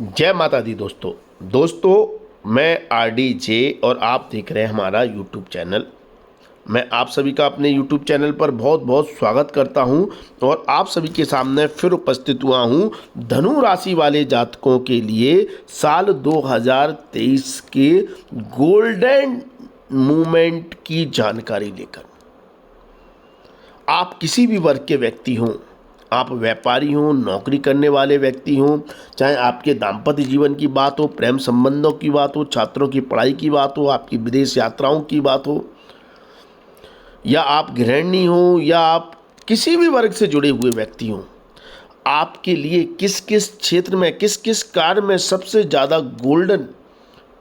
जय माता दी दोस्तों मैं RDJ और आप देख रहे हैं हमारा YouTube चैनल। मैं आप सभी का अपने YouTube चैनल पर बहुत बहुत स्वागत करता हूं और आप सभी के सामने फिर उपस्थित हुआ हूं धनु राशि वाले जातकों के लिए साल 2023 के गोल्डन मूवमेंट की जानकारी लेकर। आप किसी भी वर्ग के व्यक्ति हों, आप व्यापारी हों, नौकरी करने वाले व्यक्ति हों, चाहे आपके दाम्पत्य जीवन की बात हो, प्रेम संबंधों की बात हो, छात्रों की पढ़ाई की बात हो, आपकी विदेश यात्राओं की बात हो, या आप गृहिणी हो, या आप किसी भी वर्ग से जुड़े हुए व्यक्ति हों, आपके लिए किस किस क्षेत्र में, किस किस कार्य में सबसे ज़्यादा गोल्डन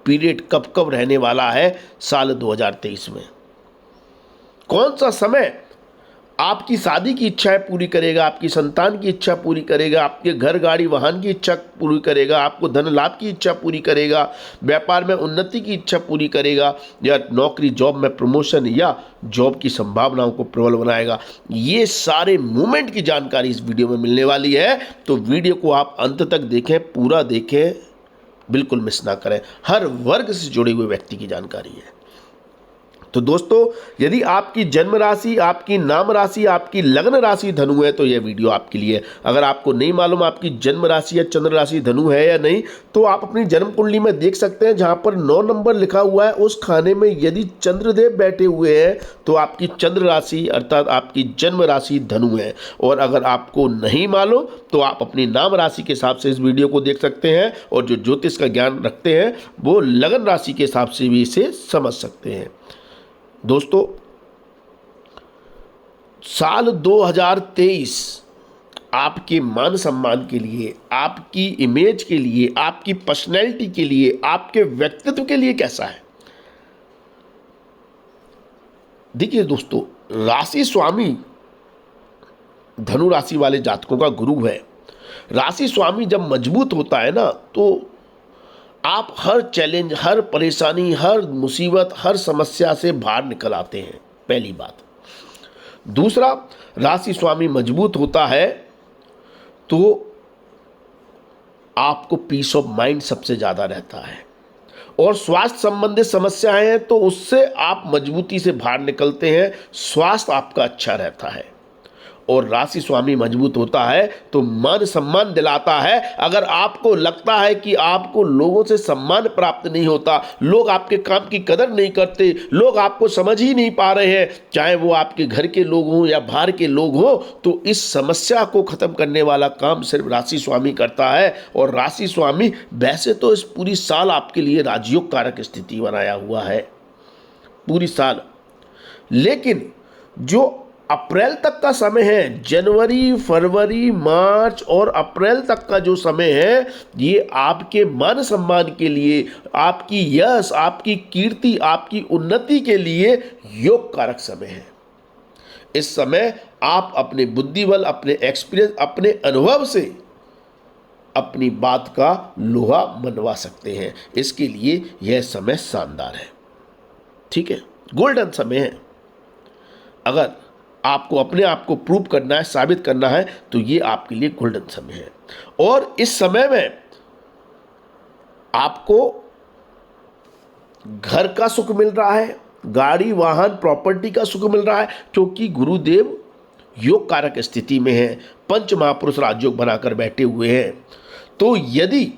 पीरियड कब कब रहने वाला है साल 2023 में। कौन सा समय आपकी शादी की इच्छाएं पूरी करेगा, आपकी संतान की इच्छा पूरी करेगा, आपके घर गाड़ी वाहन की इच्छा पूरी करेगा, आपको धन लाभ की इच्छा पूरी करेगा, व्यापार में उन्नति की इच्छा पूरी करेगा, या नौकरी जॉब में प्रमोशन या जॉब की संभावनाओं को प्रबल बनाएगा। ये सारे मूवमेंट की जानकारी इस वीडियो में मिलने वाली है, तो वीडियो को आप अंत तक देखें, पूरा देखें, बिल्कुल मिस ना करें। हर वर्ग से जुड़े हुए व्यक्ति की जानकारी है। तो दोस्तों, यदि आपकी जन्म राशि, आपकी नाम राशि, आपकी लग्न राशि धनु है तो यह वीडियो आपके लिए। अगर आपको नहीं मालूम आपकी जन्म राशि या चंद्र राशि धनु है या नहीं, तो आप अपनी जन्म कुंडली में देख सकते हैं, जहां पर 9 नंबर लिखा हुआ है उस खाने में यदि चंद्रदेव बैठे हुए हैं तो आपकी चंद्र राशि अर्थात आपकी जन्म राशि धनु है। और अगर आपको नहीं मालूम तो आप अपनी नाम राशि के हिसाब से इस वीडियो को देख सकते हैं, और जो ज्योतिष का ज्ञान रखते हैं वो लग्न राशि के हिसाब से भी इसे समझ सकते हैं। दोस्तों, साल 2023 आपके मान सम्मान के लिए, आपकी इमेज के लिए, आपकी पर्सनैलिटी के लिए, आपके व्यक्तित्व के लिए कैसा है? देखिए दोस्तों, राशि स्वामी धनु राशि वाले जातकों का गुरु है। राशि स्वामी जब मजबूत होता है ना, तो आप हर चैलेंज, हर परेशानी, हर मुसीबत, हर समस्या से बाहर निकल आते हैं, पहली बात। दूसरा, राशि स्वामी मजबूत होता है तो आपको पीस ऑफ माइंड सबसे ज़्यादा रहता है, और स्वास्थ्य संबंधित समस्याएं हैं तो उससे आप मजबूती से बाहर निकलते हैं, स्वास्थ्य आपका अच्छा रहता है। और राशि स्वामी मजबूत होता है तो मान सम्मान दिलाता है। अगर आपको लगता है कि आपको लोगों से सम्मान प्राप्त नहीं होता, लोग आपके काम की कदर नहीं करते, लोग आपको समझ ही नहीं पा रहे हैं, चाहे वो आपके घर के लोग हों या बाहर के लोग हों, तो इस समस्या को खत्म करने वाला काम सिर्फ राशि स्वामी करता है। और राशि स्वामी वैसे तो इस पूरी साल आपके लिए राजयोग कारक स्थिति बनाया हुआ है, पूरी साल, लेकिन जो अप्रैल तक का समय है, जनवरी, फरवरी, मार्च और अप्रैल तक का जो समय है, ये आपके मान सम्मान के लिए, आपकी यश, आपकी कीर्ति, आपकी उन्नति के लिए योग कारक समय है। इस समय आप अपने बुद्धि बल, अपने एक्सपीरियंस, अपने अनुभव से अपनी बात का लोहा मनवा सकते हैं। इसके लिए यह समय शानदार है, ठीक है, गोल्डन समय है। अगर आपको अपने आप को प्रूव करना है, साबित करना है, तो ये आपके लिए गोल्डन समय है। और इस समय में आपको घर का सुख मिल रहा है, गाड़ी वाहन प्रॉपर्टी का सुख मिल रहा है, क्योंकि गुरुदेव योग कारक स्थिति में है, पंच महापुरुष राजयोग बनाकर बैठे हुए हैं। तो यदि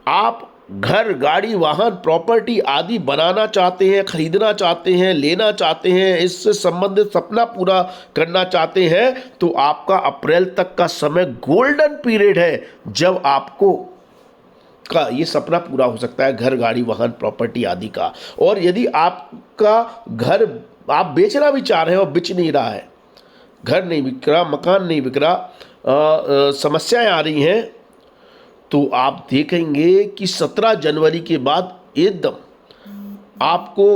आप घर, गाड़ी, वाहन, प्रॉपर्टी आदि बनाना चाहते हैं, खरीदना चाहते हैं, लेना चाहते हैं, इससे संबंधित सपना पूरा करना चाहते हैं, तो आपका अप्रैल तक का समय गोल्डन पीरियड है, जब आपको का ये सपना पूरा हो सकता है, घर, गाड़ी, वाहन, प्रॉपर्टी आदि का। और यदि आपका घर आप बेचना भी चाह रहे हैं और बिक नहीं रहा है, घर नहीं बिक रहा, मकान नहीं बिक रहा, समस्याएं आ रही हैं, तो आप देखेंगे कि 17 जनवरी के बाद एकदम आपको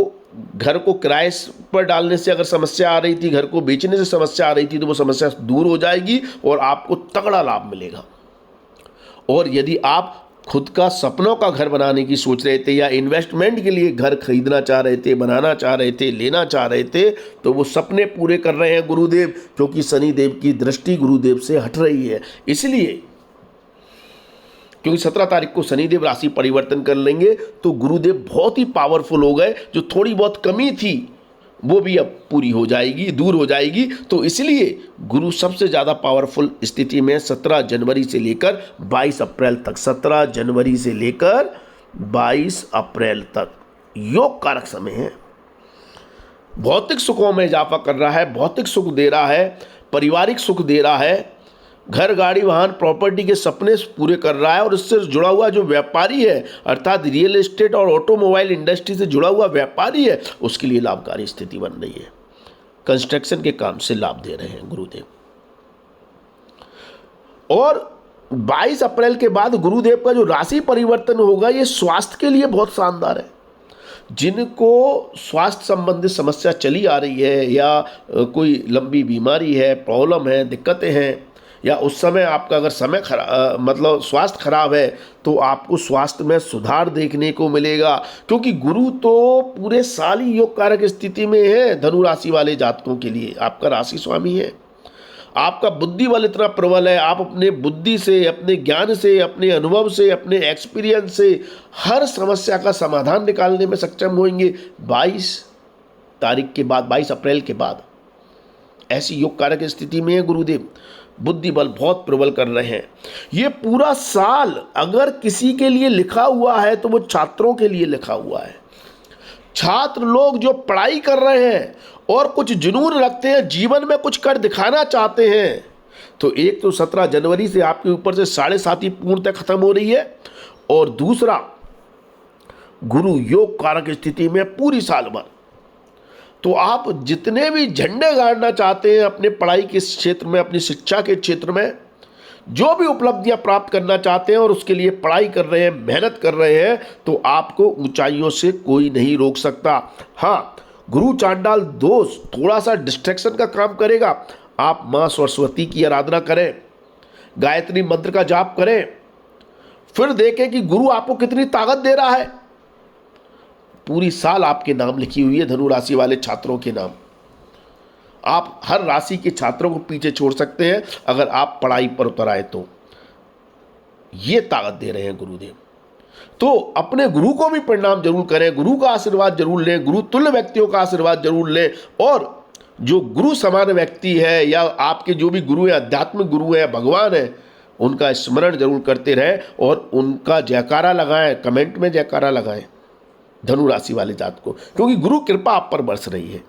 घर को किराए पर डालने से अगर समस्या आ रही थी, घर को बेचने से समस्या आ रही थी, तो वो समस्या दूर हो जाएगी और आपको तगड़ा लाभ मिलेगा। और यदि आप खुद का सपनों का घर बनाने की सोच रहे थे, या इन्वेस्टमेंट के लिए घर खरीदना चाह रहे थे, बनाना चाह रहे थे, लेना चाह रहे थे, तो वो सपने पूरे कर रहे हैं गुरुदेव, क्योंकि शनिदेव की दृष्टि गुरुदेव से हट रही है। इसलिए क्योंकि 17 तारीख को शनिदेव राशि परिवर्तन कर लेंगे तो गुरुदेव बहुत ही पावरफुल हो गए। जो थोड़ी बहुत कमी थी वो भी अब पूरी हो जाएगी, दूर हो जाएगी। तो इसलिए गुरु सबसे ज़्यादा पावरफुल स्थिति में 17 जनवरी से लेकर 22 अप्रैल तक, 17 जनवरी से लेकर 22 अप्रैल तक योग कारक समय है। भौतिक सुखों में इजाफा कर रहा है, भौतिक सुख दे रहा है, पारिवारिक सुख दे रहा है, घर गाड़ी वाहन प्रॉपर्टी के सपने पूरे कर रहा है। और इससे जुड़ा हुआ जो व्यापारी है अर्थात रियल एस्टेट और ऑटोमोबाइल इंडस्ट्री से जुड़ा हुआ व्यापारी है उसके लिए लाभकारी स्थिति बन रही है। कंस्ट्रक्शन के काम से लाभ दे रहे हैं गुरुदेव। और 22 अप्रैल के बाद गुरुदेव का जो राशि परिवर्तन होगा ये स्वास्थ्य के लिए बहुत शानदार है। जिनको स्वास्थ्य संबंधित समस्या चली आ रही है या कोई लंबी बीमारी है, प्रॉब्लम है, दिक्कतें हैं, या उस समय आपका अगर समय मतलब स्वास्थ्य खराब है तो आपको स्वास्थ्य में सुधार देखने को मिलेगा। क्योंकि गुरु तो पूरे साल ही योग कारक स्थिति में है। धनु राशि वाले जातकों के लिए आपका राशि स्वामी है। आपका बुद्धि बल इतना प्रबल है, आप अपने बुद्धि से, अपने ज्ञान से, अपने अनुभव से, अपने एक्सपीरियंस से हर समस्या का समाधान निकालने में सक्षम होंगे। 22 तारीख के बाद, 22 अप्रैल के बाद ऐसी योग कारक स्थिति में है गुरुदेव। बुद्धि बल बहुत प्रबल कर रहे हैं। ये पूरा साल अगर किसी के लिए लिखा हुआ है तो वो छात्रों के लिए लिखा हुआ है। छात्र लोग जो पढ़ाई कर रहे हैं और कुछ जुनून रखते हैं, जीवन में कुछ कर दिखाना चाहते हैं, तो एक तो 17 जनवरी से आपके ऊपर से 7.5 पूर्णतः खत्म हो रही है। और दूसरा, गुरु योग कारक स्थिति में पूरी साल भर। तो आप जितने भी झंडे गाड़ना चाहते हैं अपने पढ़ाई के क्षेत्र में, अपनी शिक्षा के क्षेत्र में, जो भी उपलब्धियां प्राप्त करना चाहते हैं और उसके लिए पढ़ाई कर रहे हैं, मेहनत कर रहे हैं, तो आपको ऊंचाइयों से कोई नहीं रोक सकता। हाँ, गुरु चांडाल दोष थोड़ा सा डिस्ट्रैक्शन का काम करेगा। आप माँ सरस्वती की आराधना करें, गायत्री मंत्र का जाप करें, फिर देखें कि गुरु आपको कितनी ताकत दे रहा है। पूरी साल आपके नाम लिखी हुई है धनु राशि वाले छात्रों के नाम। आप हर राशि के छात्रों को पीछे छोड़ सकते हैं अगर आप पढ़ाई पर उतर आए तो। ये ताकत दे रहे हैं गुरुदेव। तो अपने गुरु को भी प्रणाम जरूर करें, गुरु का आशीर्वाद जरूर लें, गुरु तुल्य व्यक्तियों का आशीर्वाद जरूर लें। और जो गुरु समान व्यक्ति है या आपके जो भी गुरु हैं, आध्यात्मिक गुरु हैं, भगवान हैं, उनका स्मरण जरूर करते रहें और उनका जयकारा लगाएं। कमेंट में जयकारा लगाएं धनु राशि वाले जात को, क्योंकि गुरु कृपा आप पर बरस रही है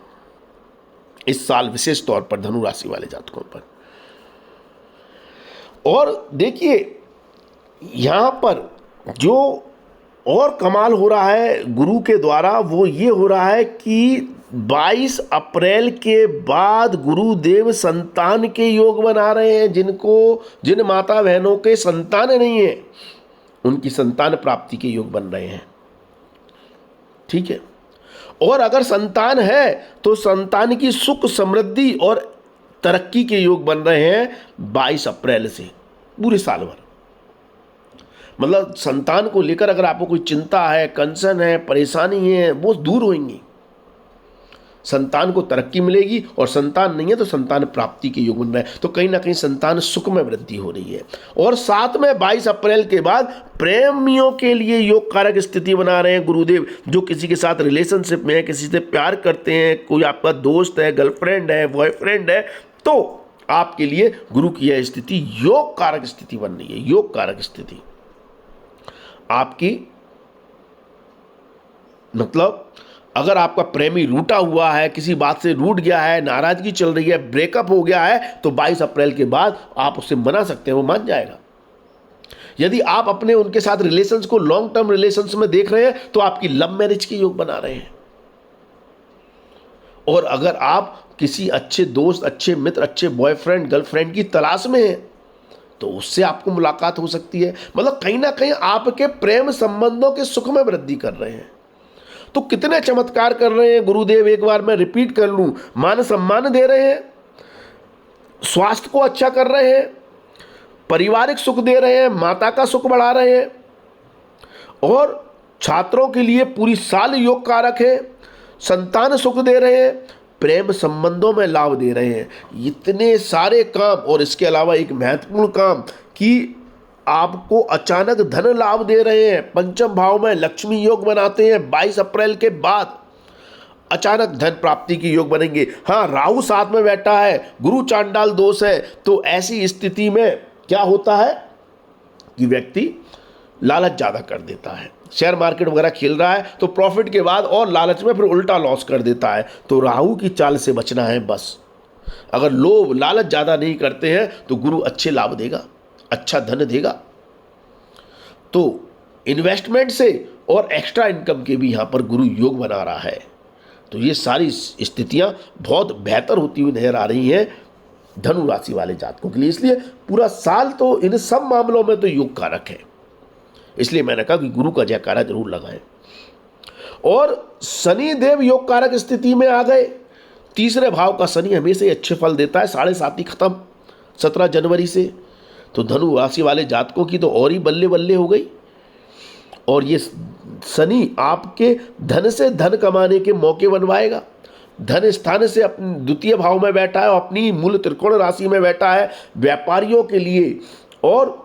इस साल, विशेष तौर पर धनु राशि वाले जातकों पर। और देखिए यहां पर जो और कमाल हो रहा है गुरु के द्वारा वो ये हो रहा है कि 22 अप्रैल के बाद गुरुदेव संतान के योग बना रहे हैं। जिन माता बहनों के संतान नहीं है उनकी संतान प्राप्ति के योग बन रहे हैं। ठीक है, और अगर संतान है तो संतान की सुख, समृद्धि और तरक्की के योग बन रहे हैं 22 अप्रैल से पूरे साल भर। मतलब संतान को लेकर अगर आपको कोई चिंता है, कंसर्न है, परेशानी है, वो दूर होंगी। संतान को तरक्की मिलेगी और संतान नहीं है तो संतान प्राप्ति के योग बन रहे हैं। तो कहीं ना कहीं संतान सुख में वृद्धि हो रही है। और साथ में 22 अप्रैल के बाद प्रेमियों के लिए योग कारक स्थिति बना रहे हैं गुरुदेव। जो किसी के साथ रिलेशनशिप में है, किसी से प्यार करते हैं, कोई आपका दोस्त है, गर्लफ्रेंड है, बॉयफ्रेंड है, तो आपके लिए गुरु की यह स्थिति योग कारक स्थिति बन रही है। योग कारक स्थिति आपकी, मतलब अगर आपका प्रेमी रूठा हुआ है, किसी बात से रूठ गया है, नाराजगी चल रही है, ब्रेकअप हो गया है, तो 22 अप्रैल के बाद आप उससे मना सकते हैं, वो मान जाएगा। यदि आप अपने उनके साथ रिलेशंस को लॉन्ग टर्म रिलेशंस में देख रहे हैं तो आपकी लव मैरिज के योग बना रहे हैं। और अगर आप किसी अच्छे दोस्त, अच्छे मित्र, अच्छे बॉयफ्रेंड, गर्लफ्रेंड की तलाश में हैं तो उससे आपको मुलाकात हो सकती है। मतलब कहीं ना कहीं आपके प्रेम संबंधों के सुख में वृद्धि कर रहे हैं। तो कितने चमत्कार कर रहे हैं गुरुदेव, एक बार मैं रिपीट कर लूं। मान सम्मान दे रहे हैं, स्वास्थ्य को अच्छा कर रहे हैं, पारिवारिक सुख दे रहे हैं, माता का सुख बढ़ा रहे हैं, और छात्रों के लिए पूरी साल योग कारक है, संतान सुख दे रहे हैं, प्रेम संबंधों में लाभ दे रहे हैं। इतने सारे काम। और इसके अलावा एक महत्वपूर्ण काम कि आपको अचानक धन लाभ दे रहे हैं। पंचम भाव में लक्ष्मी योग बनाते हैं। 22 अप्रैल के बाद अचानक धन प्राप्ति की योग बनेंगे। हाँ, राहु साथ में बैठा है, गुरु चांडाल दोष है, तो ऐसी स्थिति में क्या होता है कि व्यक्ति लालच ज़्यादा कर देता है। शेयर मार्केट वगैरह खेल रहा है तो प्रॉफिट के बाद और लालच में फिर उल्टा लॉस कर देता है। तो राहु की चाल से बचना है बस। अगर लोभ लालच ज़्यादा नहीं करते हैं तो गुरु अच्छे लाभ देगा, अच्छा धन देगा। तो इन्वेस्टमेंट से और एक्स्ट्रा इनकम के भी यहाँ पर गुरु योग बना रहा है। तो ये सारी स्थितियाँ बहुत बेहतर होती हुई नजर आ रही हैं धनु राशि वाले जातकों के लिए। इसलिए पूरा साल तो इन सब मामलों में तो योग कारक है। इसलिए मैंने कहा कि गुरु का जयकारा जरूर लगाएं। और शनि देव योग कारक स्थिति में आ गए। तीसरे भाव का शनि हमेशा ही अच्छे फल देता है। 7.5 खत्म 17 जनवरी से। तो धनु राशि वाले जातकों की तो और ही बल्ले बल्ले हो गई। और ये शनि आपके धन से धन कमाने के मौके बनवाएगा। धन स्थान से अपने द्वितीय भाव में बैठा है और अपनी मूल त्रिकोण राशि में बैठा है। व्यापारियों के लिए और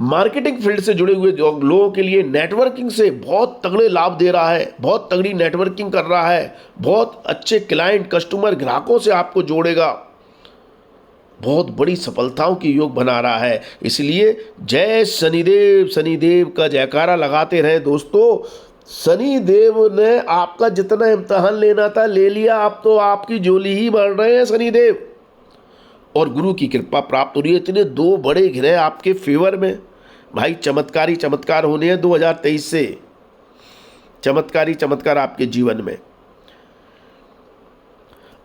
मार्केटिंग फील्ड से जुड़े हुए लोगों के लिए नेटवर्किंग से बहुत तगड़े लाभ दे रहा है। बहुत तगड़ी नेटवर्किंग कर रहा है। बहुत अच्छे क्लाइंट, कस्टमर, ग्राहकों से आपको जोड़ेगा। बहुत बड़ी सफलताओं की योग बना रहा है। इसलिए जय शनिदेव, शनिदेव का जयकारा लगाते रहे दोस्तों। शनिदेव ने आपका जितना इम्तिहान लेना था ले लिया। आप तो आपकी झोली ही भर रहे हैं शनिदेव। और गुरु की कृपा प्राप्त हो रही है। इतने 2 बड़े ग्रह आपके फेवर में। भाई चमत्कारी चमत्कार होने हैं 2023 से। चमत्कारी चमत्कार आपके जीवन में।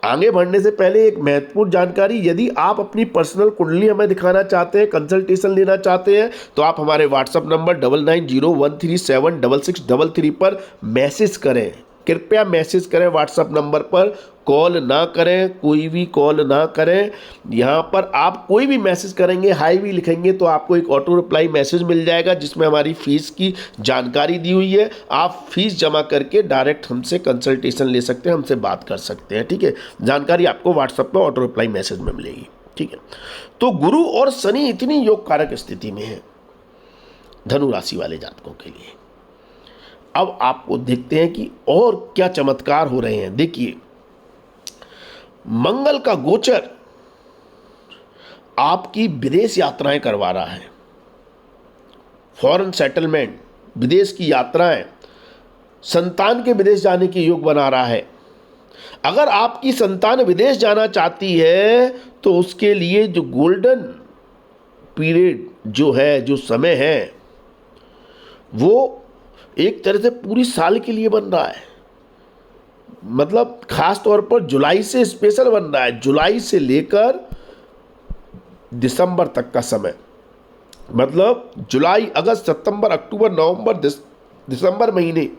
आगे बढ़ने से पहले एक महत्वपूर्ण जानकारी, यदि आप अपनी पर्सनल कुंडली हमें दिखाना चाहते हैं, कंसल्टेशन लेना चाहते हैं, तो आप हमारे व्हाट्सएप नंबर 9901376633 पर मैसेज करें। कृपया मैसेज करें व्हाट्सएप नंबर पर, कॉल ना करें, कोई भी कॉल ना करें। यहाँ पर आप कोई भी मैसेज करेंगे, हाई भी लिखेंगे तो आपको एक ऑटो रिप्लाई मैसेज मिल जाएगा जिसमें हमारी फ़ीस की जानकारी दी हुई है। आप फीस जमा करके डायरेक्ट हमसे कंसल्टेशन ले सकते हैं, हमसे बात कर सकते हैं। ठीक है, जानकारी आपको व्हाट्सएप पर ऑटो रिप्लाई मैसेज में मिलेगी। ठीक है, तो गुरु और शनि इतनी योग कारक स्थिति में है धनु राशि वाले जातकों के लिए। अब आपको देखते हैं कि और क्या चमत्कार हो रहे हैं। देखिए, मंगल का गोचर आपकी विदेश यात्राएं करवा रहा है। फॉरेन सेटलमेंट, विदेश की यात्राएं, संतान के विदेश जाने की योग बना रहा है। अगर आपकी संतान विदेश जाना चाहती है तो उसके लिए जो गोल्डन पीरियड जो है, जो समय है, वो एक तरह से पूरी साल के लिए बन रहा है। मतलब खास तौर पर जुलाई से स्पेशल बन रहा है। जुलाई से लेकर दिसंबर तक का समय, मतलब जुलाई, अगस्त, सितंबर, अक्टूबर, नवंबर, दिसंबर महीने,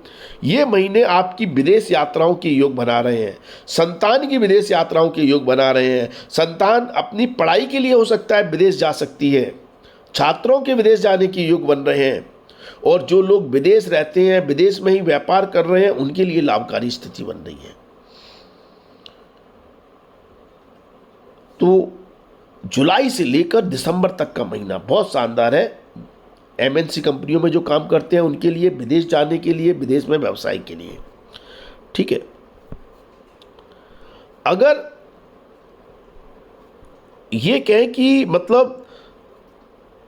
ये महीने आपकी विदेश यात्राओं के योग बना रहे हैं। संतान की विदेश यात्राओं के योग बना रहे हैं। संतान अपनी पढ़ाई के लिए हो सकता है विदेश जा सकती है। छात्रों के विदेश जाने के योग बन रहे हैं। और जो लोग विदेश रहते हैं, विदेश में ही व्यापार कर रहे हैं, उनके लिए लाभकारी स्थिति बन रही है। तो जुलाई से लेकर दिसंबर तक का महीना बहुत शानदार है। एमएनसी कंपनियों में जो काम करते हैं उनके लिए, विदेश जाने के लिए, विदेश में व्यवसाय के लिए। ठीक है, अगर ये कहें कि मतलब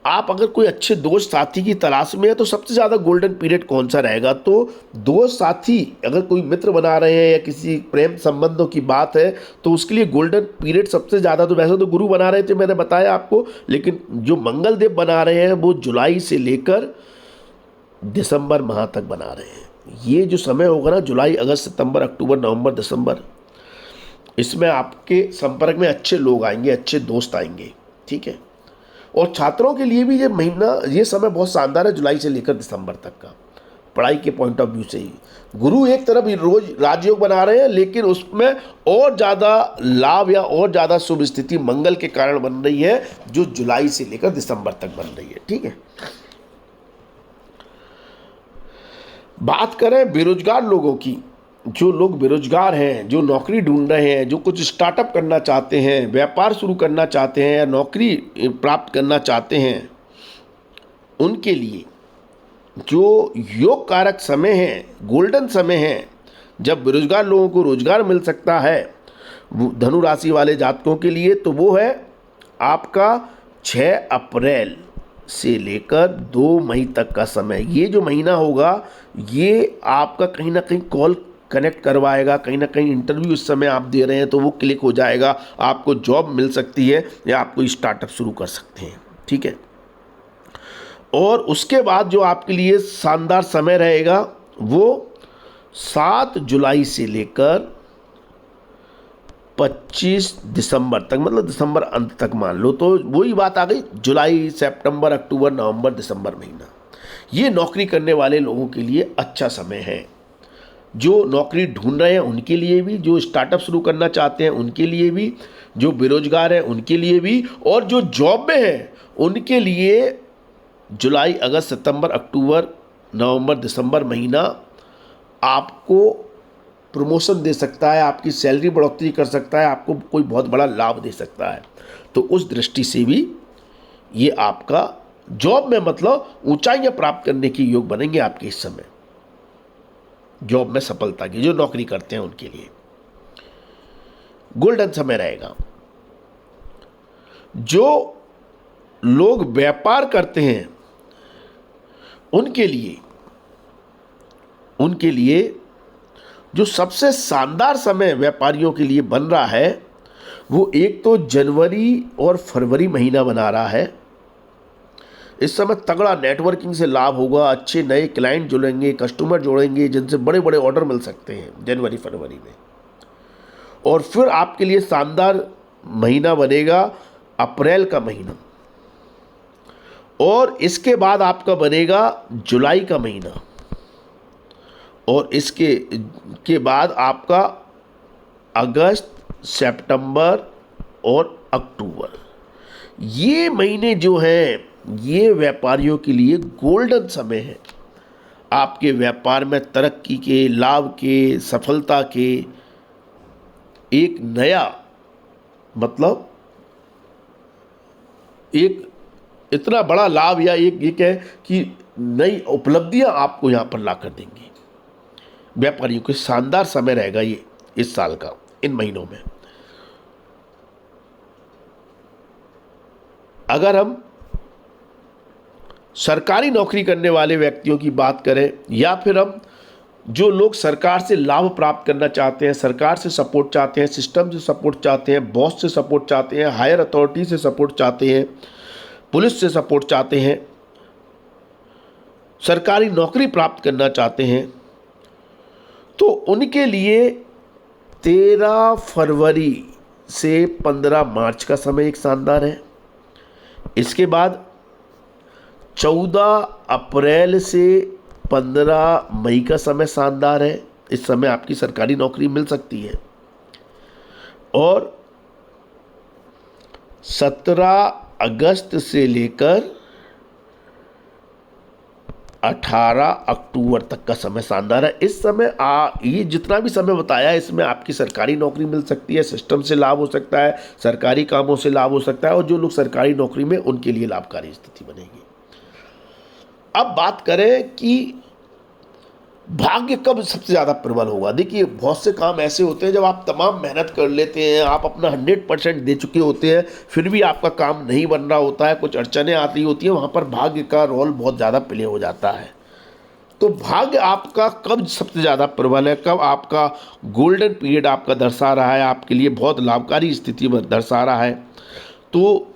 आप अगर कोई अच्छे दोस्त साथी की तलाश में है तो सबसे ज़्यादा गोल्डन पीरियड कौन सा रहेगा? तो दोस्त साथी, अगर कोई मित्र बना रहे हैं या किसी प्रेम संबंधों की बात है तो उसके लिए गोल्डन पीरियड सबसे ज़्यादा, तो वैसे तो गुरु बना रहे थे मैंने बताया आपको, लेकिन जो मंगल देव बना रहे हैं वो जुलाई से लेकर दिसंबर माह तक बना रहे हैं। ये जो समय होगा ना, जुलाई, अगस्त, सितंबर, अक्टूबर, नवंबर, दिसंबर, इसमें आपके संपर्क में अच्छे लोग आएंगे, अच्छे दोस्त आएंगे। ठीक है, और छात्रों के लिए भी ये महीना, ये समय बहुत शानदार है जुलाई से लेकर दिसंबर तक का, पढ़ाई के पॉइंट ऑफ व्यू से ही। गुरु एक तरफ रोज राजयोग बना रहे हैं, लेकिन उसमें और ज़्यादा लाभ या और ज़्यादा शुभ स्थिति मंगल के कारण बन रही है, जो जुलाई से लेकर दिसंबर तक बन रही है। ठीक है, बात करें बेरोजगार लोगों की, जो लोग बेरोजगार हैं, जो नौकरी ढूंढ रहे हैं, जो कुछ स्टार्टअप करना चाहते हैं, व्यापार शुरू करना चाहते हैं या नौकरी प्राप्त करना चाहते हैं, उनके लिए जो योग कारक समय है, गोल्डन समय है, जब बेरोजगार लोगों को रोजगार मिल सकता है धनु राशि वाले जातकों के लिए, तो वो है आपका 6 अप्रैल से लेकर 2 मई तक का समय। ये जो महीना होगा ये आपका कहीं ना कहीं कॉल कनेक्ट करवाएगा, कहीं ना कहीं इंटरव्यू इस समय आप दे रहे हैं तो वो क्लिक हो जाएगा, आपको जॉब मिल सकती है या आप कोई स्टार्टअप शुरू कर सकते हैं। ठीक है। और उसके बाद जो आपके लिए शानदार समय रहेगा वो 7 जुलाई से लेकर 25 दिसंबर तक, मतलब दिसंबर अंत तक मान लो, तो वही बात आ गई, जुलाई, सितंबर, अक्टूबर, नवंबर, दिसंबर महीना। ये नौकरी करने वाले लोगों के लिए अच्छा समय है। जो नौकरी ढूंढ रहे हैं उनके लिए भी, जो स्टार्टअप शुरू करना चाहते हैं उनके लिए भी, जो बेरोजगार हैं उनके लिए भी, और जो जॉब में हैं उनके लिए जुलाई, अगस्त, सितंबर, अक्टूबर, नवंबर, दिसंबर महीना आपको प्रमोशन दे सकता है, आपकी सैलरी बढ़ोतरी कर सकता है, आपको कोई बहुत बड़ा लाभ दे सकता है। तो उस दृष्टि से भी ये आपका जॉब में मतलब ऊंचाइयां प्राप्त करने के योग बनेंगे आपके इस समय, जॉब में सफलता की, जो नौकरी करते हैं उनके लिए गोल्डन समय रहेगा। जो लोग व्यापार करते हैं उनके लिए जो सबसे शानदार समय व्यापारियों के लिए बन रहा है वो एक तो जनवरी और फरवरी महीना बना रहा है। इस समय तगड़ा नेटवर्किंग से लाभ होगा, अच्छे नए क्लाइंट जुड़ेंगे, कस्टमर जुड़ेंगे जिनसे बड़े बड़े ऑर्डर मिल सकते हैं जनवरी फरवरी में। और फिर आपके लिए शानदार महीना बनेगा अप्रैल का महीना, और इसके बाद आपका बनेगा जुलाई का महीना, और इसके के बाद आपका अगस्त, सितंबर और अक्टूबर। ये महीने जो हैं ये व्यापारियों के लिए गोल्डन समय है। आपके व्यापार में तरक्की के, लाभ के, सफलता के एक नया मतलब एक इतना बड़ा लाभ या एक है कि नई उपलब्धियां आपको यहां पर ला कर देंगी। व्यापारियों के शानदार समय रहेगा ये इस साल का, इन महीनों में। अगर हम सरकारी नौकरी करने वाले व्यक्तियों की बात करें, या फिर हम जो लोग सरकार से लाभ प्राप्त करना चाहते हैं, सरकार से सपोर्ट चाहते हैं, सिस्टम से सपोर्ट चाहते हैं, बॉस से सपोर्ट चाहते हैं, हायर अथॉरिटी से सपोर्ट चाहते हैं, पुलिस से सपोर्ट चाहते हैं, सरकारी नौकरी प्राप्त करना चाहते हैं, तो उनके लिए 13 फरवरी से 15 मार्च का समय एक शानदार है। इसके बाद 14 अप्रैल से 15 मई का समय शानदार है। इस समय आपकी सरकारी नौकरी मिल सकती है। और 17 अगस्त से लेकर 18 अक्टूबर तक का समय शानदार है। इस समय ये जितना भी समय बताया है इसमें आपकी सरकारी नौकरी मिल सकती है, सिस्टम से लाभ हो सकता है, सरकारी कामों से लाभ हो सकता है, और जो लोग सरकारी नौकरी में उनके लिए लाभकारी स्थिति बनेगी। अब बात करें कि भाग्य कब सबसे ज़्यादा प्रबल होगा। देखिए, बहुत से काम ऐसे होते हैं जब आप तमाम मेहनत कर लेते हैं, आप अपना 100% दे चुके होते हैं, फिर भी आपका काम नहीं बन रहा होता है, कुछ अड़चनें आती होती हैं, वहाँ पर भाग्य का रोल बहुत ज़्यादा प्ले हो जाता है। तो भाग्य आपका कब सबसे ज़्यादा प्रबल है, कब आपका गोल्डन पीरियड आपका दर्शा रहा है, आपके लिए बहुत लाभकारी स्थिति दर्शा रहा है, तो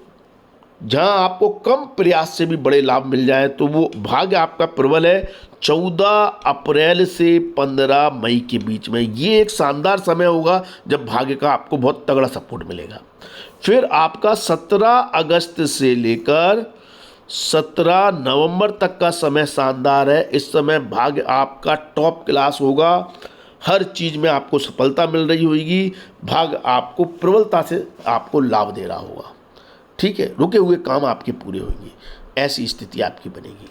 जहां आपको कम प्रयास से भी बड़े लाभ मिल जाए, तो वो भाग्य आपका प्रबल है 14 अप्रैल से 15 मई के बीच में। ये एक शानदार समय होगा जब भाग्य का आपको बहुत तगड़ा सपोर्ट मिलेगा। फिर आपका 17 अगस्त से लेकर 17 नवंबर तक का समय शानदार है। इस समय भाग्य आपका टॉप क्लास होगा, हर चीज़ में आपको सफलता मिल रही होगी, भाग्य आपको प्रबलता से आपको लाभ दे रहा होगा। ठीक है, रुके हुए काम आपके पूरे होंगे, ऐसी स्थिति आपकी बनेगी।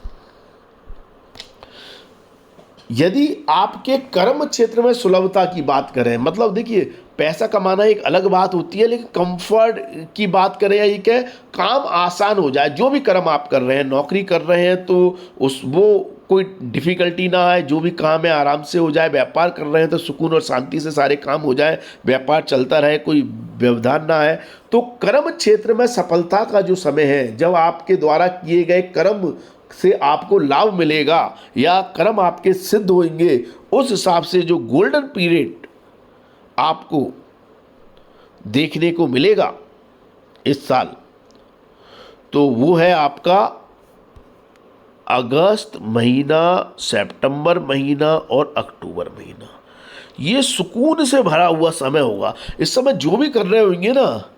यदि आपके कर्म क्षेत्र में सुलभता की बात करें, मतलब देखिए पैसा कमाना एक अलग बात होती है, लेकिन कंफर्ट की बात करें या ये क्या, काम आसान हो जाए, जो भी कर्म आप कर रहे हैं, नौकरी कर रहे हैं तो उस वो कोई डिफिकल्टी ना आए, जो भी काम है आराम से हो जाए, व्यापार कर रहे हैं तो सुकून और शांति से सारे काम हो जाए, व्यापार चलता रहे, कोई व्यवधान ना आए। तो कर्म क्षेत्र में सफलता का जो समय है, जब आपके द्वारा किए गए कर्म से आपको लाभ मिलेगा या कर्म आपके सिद्ध होंगे, उस हिसाब से जो गोल्डन पीरियड आपको देखने को मिलेगा इस साल, तो वो है आपका अगस्त महीना, सितंबर महीना और अक्टूबर महीना। ये सुकून से भरा हुआ समय होगा। इस समय जो भी कर रहे होंगे ना,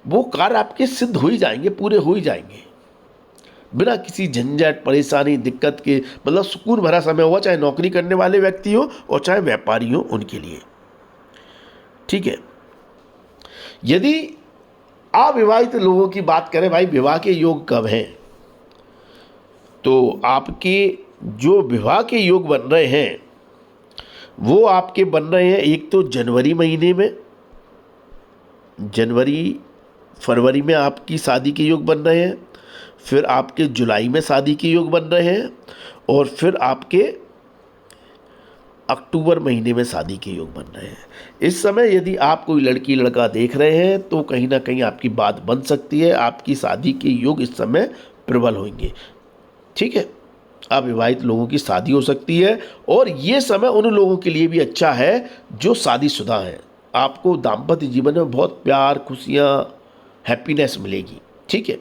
वो कार्य आपके सिद्ध हो ही जाएंगे, पूरे हो ही जाएंगे, बिना किसी झंझट परेशानी दिक्कत के। मतलब सुकून भरा समय होगा, चाहे नौकरी करने वाले व्यक्ति हो और चाहे व्यापारी हो, उनके लिए। ठीक है। यदि अविवाहित लोगों की बात करें, भाई विवाह के योग कब हैं, तो आपके जो विवाह के योग बन रहे हैं वो आपके बन रहे हैं, एक तो जनवरी महीने में, जनवरी फरवरी में आपकी शादी के योग बन रहे हैं, फिर आपके जुलाई में शादी के योग बन रहे हैं, और फिर आपके अक्टूबर महीने में शादी के योग बन रहे हैं। इस समय यदि आप कोई लड़की लड़का देख रहे हैं तो कहीं ना कहीं आपकी बात बन सकती है, आपकी शादी के योग इस समय प्रबल होंगे। ठीक है, अविवाहित लोगों की शादी हो सकती है, और ये समय उन लोगों के लिए भी अच्छा है जो शादीशुदा हैं। आपको दाम्पत्य जीवन में बहुत प्यार, खुशियाँ, हैप्पीनेस मिलेगी। ठीक है,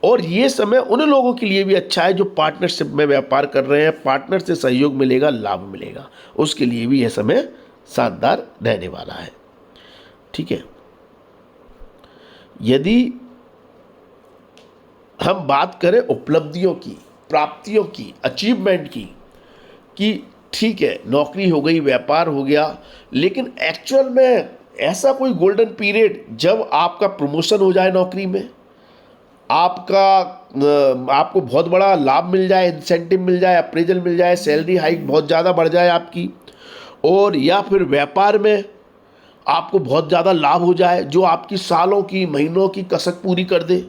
और ये समय उन लोगों के लिए भी अच्छा है जो पार्टनरशिप में व्यापार कर रहे हैं, पार्टनर से सहयोग मिलेगा, लाभ मिलेगा, उसके लिए भी यह समय शानदार रहने वाला है। ठीक है, यदि हम बात करें उपलब्धियों की, प्राप्तियों की, अचीवमेंट की, कि ठीक है नौकरी हो गई, व्यापार हो गया, लेकिन एक्चुअल में ऐसा कोई गोल्डन पीरियड जब आपका प्रमोशन हो जाए नौकरी में, आपको बहुत बड़ा लाभ मिल जाए, इंसेंटिव मिल जाए, अप्रेजल मिल जाए, सैलरी हाइक बहुत ज़्यादा बढ़ जाए आपकी, और या फिर व्यापार में आपको बहुत ज़्यादा लाभ हो जाए जो आपकी सालों की, महीनों की कसक पूरी कर दे।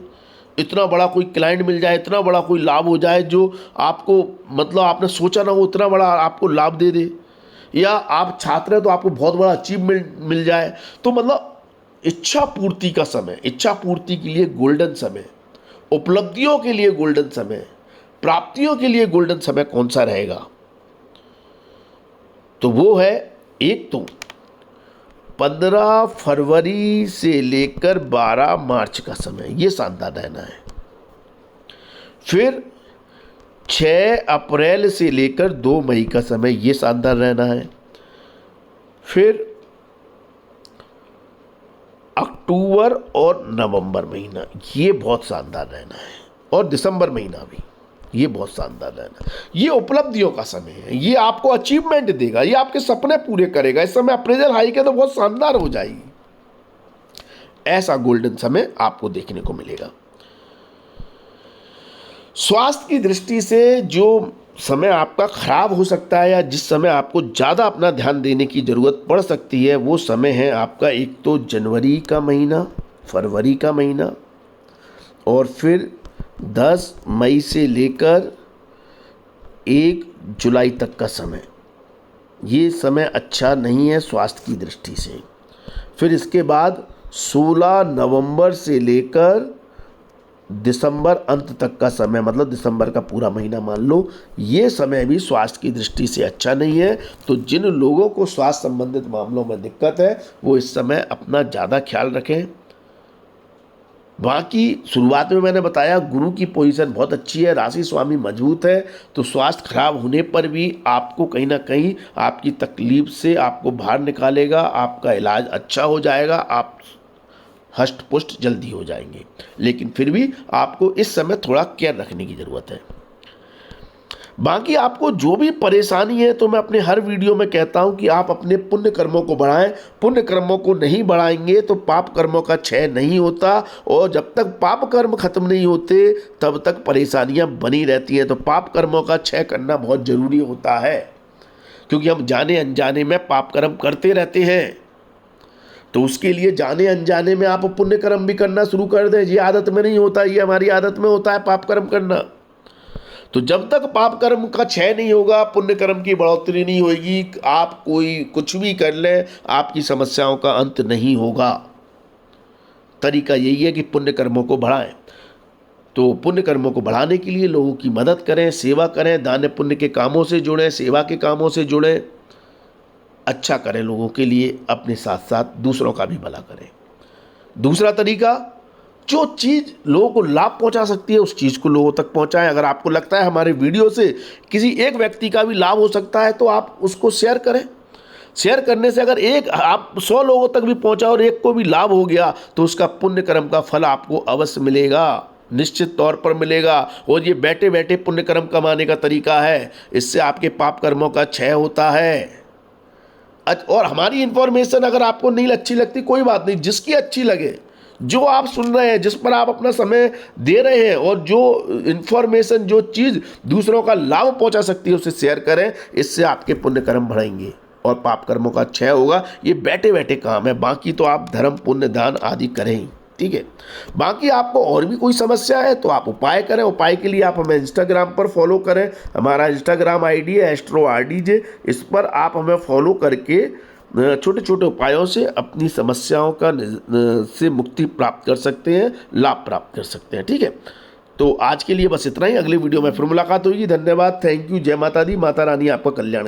इतना बड़ा कोई क्लाइंट मिल जाए, इतना बड़ा कोई लाभ हो जाए जो आपको, मतलब आपने सोचा ना हो, इतना बड़ा आपको लाभ दे दे। या आप छात्र हैं तो आपको बहुत बड़ा अचीवमेंट मिल जाए। तो मतलब इच्छा पूर्ति का समय, इच्छा पूर्ति के लिए गोल्डन समय, उपलब्धियों के लिए गोल्डन समय, प्राप्तियों के लिए गोल्डन समय कौन सा रहेगा, तो वो है एक तो 15 फरवरी से लेकर 12 मार्च का समय, ये शानदार रहना है। फिर 6 अप्रैल से लेकर 2 मई का समय, ये शानदार रहना है। फिर अक्टूबर और नवंबर महीना, ये बहुत शानदार रहना है, और दिसंबर महीना भी ये बहुत शानदार रहना है। ये उपलब्धियों का समय है, ये आपको अचीवमेंट देगा, ये आपके सपने पूरे करेगा। इस समय अप्रेजल हाइक है तो बहुत शानदार हो जाएगी। ऐसा गोल्डन समय आपको देखने को मिलेगा। स्वास्थ्य की दृष्टि से जो समय आपका खराब हो सकता है या जिस समय आपको ज़्यादा अपना ध्यान देने की ज़रूरत पड़ सकती है, वो समय है आपका एक तो जनवरी का महीना, फरवरी का महीना, और फिर 10 मई से लेकर 1 जुलाई तक का समय। ये समय अच्छा नहीं है स्वास्थ्य की दृष्टि से। फिर इसके बाद 16 नवंबर से लेकर दिसंबर अंत तक का समय, मतलब दिसंबर का पूरा महीना मान लो, ये समय भी स्वास्थ्य की दृष्टि से अच्छा नहीं है। तो जिन लोगों को स्वास्थ्य संबंधित मामलों में दिक्कत है वो इस समय अपना ज़्यादा ख्याल रखें। बाकी शुरुआत में मैंने बताया गुरु की पोजीशन बहुत अच्छी है, राशि स्वामी मजबूत है, तो स्वास्थ्य खराब होने पर भी आपको कहीं ना कहीं आपकी तकलीफ से आपको बाहर निकालेगा, आपका इलाज अच्छा हो जाएगा, आप हष्ट पुष्ट जल्दी हो जाएंगे। लेकिन फिर भी आपको इस समय थोड़ा केयर रखने की ज़रूरत है। बाकी आपको जो भी परेशानी है तो मैं अपने हर वीडियो में कहता हूं कि आप अपने पुण्य कर्मों को बढ़ाएं। पुण्य कर्मों को नहीं बढ़ाएंगे तो पाप कर्मों का क्षय नहीं होता, और जब तक पाप कर्म खत्म नहीं होते तब तक परेशानियां बनी रहती हैं। तो पाप कर्मों का क्षय करना बहुत ज़रूरी होता है। क्योंकि हम जाने अनजाने में पाप कर्म करते रहते हैं। तो उसके लिए जाने अनजाने में आप पुण्य कर्म भी करना शुरू कर दें। ये आदत में नहीं होता, ये हमारी आदत में होता है पाप कर्म करना। तो जब तक पाप कर्म का क्षय नहीं होगा, पुण्य कर्म की बढ़ोतरी नहीं होगी, आप कोई कुछ भी कर लें, आपकी समस्याओं का अंत नहीं होगा। तरीका यही है कि पुण्य कर्मों को बढ़ाएं। तो पुण्य कर्मों को बढ़ाने के लिए लोगों की मदद करें, सेवा करें, दान पुण्य के कामों से जुड़ें, सेवा के कामों से जुड़ें, अच्छा करें लोगों के लिए, अपने साथ साथ दूसरों का भी भला करें। दूसरा तरीका, जो चीज़ लोगों को लाभ पहुंचा सकती है उस चीज़ को लोगों तक पहुंचाएं। अगर आपको लगता है हमारे वीडियो से किसी एक व्यक्ति का भी लाभ हो सकता है तो आप उसको शेयर करें। शेयर करने से अगर एक आप 100 लोगों तक भी पहुंचा और एक को भी लाभ हो गया तो उसका पुण्य कर्म का फल आपको अवश्य मिलेगा, निश्चित तौर पर मिलेगा। और ये बैठे बैठे पुण्य कर्म कमाने का तरीका है, इससे आपके पाप कर्मों का क्षय होता है। और हमारी इन्फॉर्मेशन अगर आपको नहीं अच्छी लगती, कोई बात नहीं, जिसकी अच्छी लगे, जो आप सुन रहे हैं, जिस पर आप अपना समय दे रहे हैं और जो इन्फॉर्मेशन, जो चीज़ दूसरों का लाभ पहुंचा सकती है उसे शेयर करें। इससे आपके पुण्य कर्म बढ़ेंगे और पाप कर्मों का क्षय होगा। ये बैठे बैठे काम है, बाकी तो आप धर्म पुण्य दान आदि करें ही, ठीक है। बाकी आपको और भी कोई समस्या है तो आप उपाय करें। उपाय के लिए आप हमें इंस्टाग्राम पर फॉलो करें। हमारा इंस्टाग्राम आईडी है AstroRDJ। इस पर आप हमें फॉलो करके छोटे छोटे उपायों से अपनी समस्याओं का से मुक्ति प्राप्त कर सकते हैं, लाभ प्राप्त कर सकते हैं, ठीक है। तो आज के लिए बस इतना ही। अगली वीडियो में फिर मुलाकात होगी। धन्यवाद, थैंक यू, जय माता दी, माता रानी आपका कल्याण।